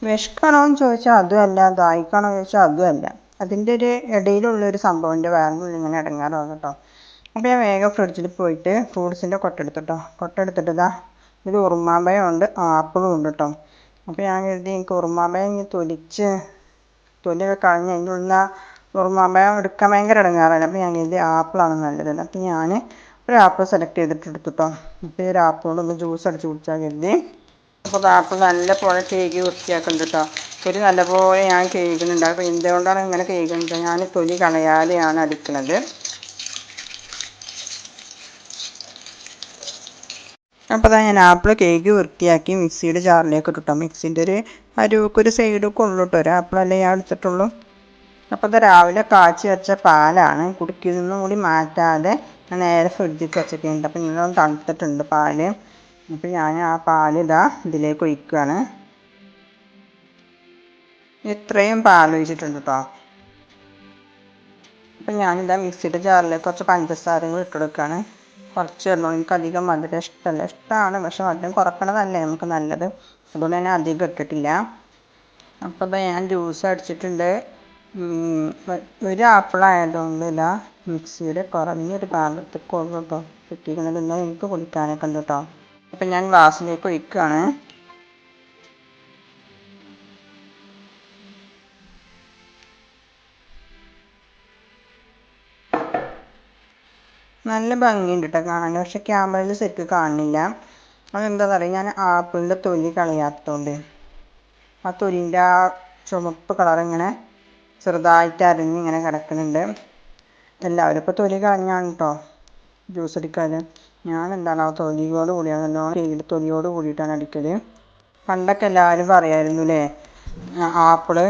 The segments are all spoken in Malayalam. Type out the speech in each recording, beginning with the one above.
വിശക്കണോ എന്ന് ചോദിച്ചാൽ അതുമല്ല, ദാഹിക്കണോ എന്ന് ചോദിച്ചാൽ അതുമല്ല. അതിൻ്റെ ഒരു ഇടയിലുള്ളൊരു സംഭവം എൻ്റെ വയറിനുള്ളിൽ ഇങ്ങനെ ഇടങ്ങാറാകും കേട്ടോ. അപ്പോൾ ഞാൻ വേഗം ഫ്രിഡ്ജിൽ പോയിട്ട് ഫ്രൂട്ട്സിൻ്റെ കൊട്ടെടുത്തിട്ട് ഇതാ ഒരു ഉറുമാമ്പഴം ഉണ്ട്, ആപ്പിളും ഉണ്ട് കേട്ടോ. അപ്പോൾ ഞാൻ കരുതി എനിക്ക് ഉറുമാമ്പഴം ഇനി തൊലിയൊക്കെ കളഞ്ഞ് അതിൻ്റെ ഉള്ളിൽ ഉറുമാമ്പഴം എടുക്കാൻ ഭയങ്കര ഇടങ്ങാറാണ്. അപ്പോൾ ഞാൻ കരുതി ആപ്പിളാണ് നല്ലത്. അപ്പോൾ ഞാൻ ഒരു ആപ്പിൾ സെലക്ട് ചെയ്തിട്ട് എടുത്തു കേട്ടോ. അപ്പോൾ ഈ ഒരു ആപ്പിളോടൊന്ന് ജ്യൂസ് അടിച്ച് കുടിച്ചാൽ കരുതി. അപ്പോൾ ആപ്പിൾ നല്ല പോലെ കഴുകി വൃത്തിയാക്കുന്നുണ്ട് കേട്ടോ. തൊലി നല്ലപോലെ ഞാൻ കഴുകുന്നുണ്ട്. അപ്പോൾ എന്തുകൊണ്ടാണ് ഇങ്ങനെ കഴുകുന്നത്? ഞാൻ തൊലി കളയാതെയാണ് അടിക്കുന്നത്. അപ്പോൾ ഞാൻ ആപ്പിൾ കഴുകി വൃത്തിയാക്കി മിക്സിയുടെ ജാറിലേക്ക് ഇട്ടു. മിക്സിൻ്റെ ഒരു അരുവൊക്കെ സൈഡൊക്കെ ഉള്ളൂ കേട്ടോ. ഒരു ആപ്പിളല്ലേ ഞാൻ എടുത്തിട്ടുള്ളൂ. അപ്പോൾ ഇത് രാവിലെ കാച്ചി വെച്ച പാലാണ്. കുടുക്കിൽ നിന്നും കൂടി മാറ്റാതെ ഞാൻ നേരെ ഫ്രിഡ്ജിൽ വെച്ചിട്ടുണ്ട്. അപ്പോൾ ഇന്നൊന്ന് തണുത്തിട്ടുണ്ട് പാല്. അപ്പോൾ ഞാൻ ആ പാലിതാ ഇതിലേക്ക് ഒഴിക്കുകയാണ്. ഇത്രയും പാൽ ഒഴിച്ചിട്ടുണ്ട് കേട്ടോ. അപ്പം ഞാനിതാ മിക്സിയുടെ ജാറിലേക്ക് കുറച്ച് പഞ്ചസാരകൾ ഇട്ടെടുക്കുകയാണ്. കുറച്ച് ഇടണം. എനിക്ക് അധികം മധുരം ഇഷ്ടമല്ല. ഇഷ്ടമാണ്, പക്ഷെ മധുരം കുറക്കണതല്ലേ നമുക്ക് നല്ലത്. അതുകൊണ്ട് തന്നെ അധികം ഇട്ടിട്ടില്ല. അപ്പോൾ ഞാൻ ജ്യൂസ് അടിച്ചിട്ടുണ്ട്. ഒരു ആപ്പിളായതുകൊണ്ട് ഇതാ മിക്സിയുടെ കുറഞ്ഞൊരു ഭാഗത്തേക്ക് ഉള്ളൂ കേട്ടോ കിട്ടിയിരിക്കുന്നത്. ഇന്ന് എനിക്ക് കുടിക്കാനൊക്കെ ഉണ്ട് കേട്ടോ. അപ്പം ഞാൻ ഗ്ലാസ്സിലേക്ക് ഒഴിക്കുകയാണ്. നല്ല ഭംഗിയുണ്ട് കേട്ടോ കാണാൻ. പക്ഷെ ക്യാമറയിൽ സെറ്റ് കാണുന്നില്ല. അതെന്താണെന്ന് അറിയാം, ഞാൻ ആപ്പിളിൻ്റെ തൊലി കളയാത്തതുകൊണ്ട്. ആ തൊലിൻ്റെ ആ ചുവപ്പ് കളർ ഇങ്ങനെ ചെറുതായിട്ട് അരിഞ്ഞ് ഇങ്ങനെ കിടക്കുന്നുണ്ട്. എല്ലാവരും ഇപ്പോൾ തൊലി കളഞ്ഞാണ് കേട്ടോ ജ്യൂസ് അടിക്കാൻ. ഞാൻ എന്താണ് ആ തൊലിയോട് കൂടിയാണ്, നല്ലോണം തൊലിയോട് കൂടിയിട്ടാണ് അടിക്കൽ. പണ്ടൊക്കെ എല്ലാവരും പറയായിരുന്നു അല്ലേ, ആപ്പിള്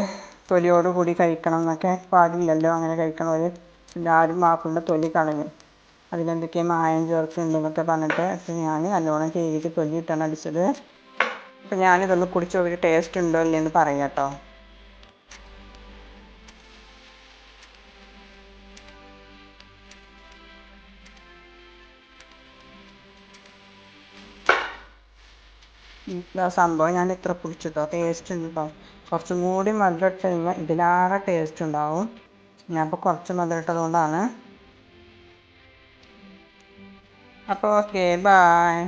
തൊലിയോട് കൂടി കഴിക്കണം എന്നൊക്കെ. പാടില്ലല്ലോ അങ്ങനെ കഴിക്കണവർ. എല്ലാവരും ആപ്പിളിൻ്റെ തൊലി കളഞ്ഞു. അതിലെന്തൊക്കെ മായം ചേർക്കുന്നുണ്ടെന്നൊക്കെ പറഞ്ഞിട്ട്. അപ്പോൾ ഞാൻ നല്ലോണം കഴുകിയിട്ട് തൊലി ഇട്ടാണ് അടിച്ചത്. അപ്പോൾ ഞാനിതൊന്ന് കുടിച്ച് നോക്കിയിട്ട് ടേസ്റ്റ് ഉണ്ടോ ഇല്ലയെന്ന് പറയാം കേട്ടോ. സംഭവം ഞാൻ ഇത്ര കുടിച്ചിട്ടോ, ടേസ്റ്റ് ഉണ്ട് കേട്ടോ. കുറച്ചും കൂടി മധുരം ഇട്ട് കഴിഞ്ഞാൽ ഇതിലാകെ ടേസ്റ്റ് ഉണ്ടാവും. ഞാനിപ്പോൾ കുറച്ച് മധുരം ഇട്ടതുകൊണ്ടാണ്. അപ്പോൾ ഓക്കെ, ബായ്.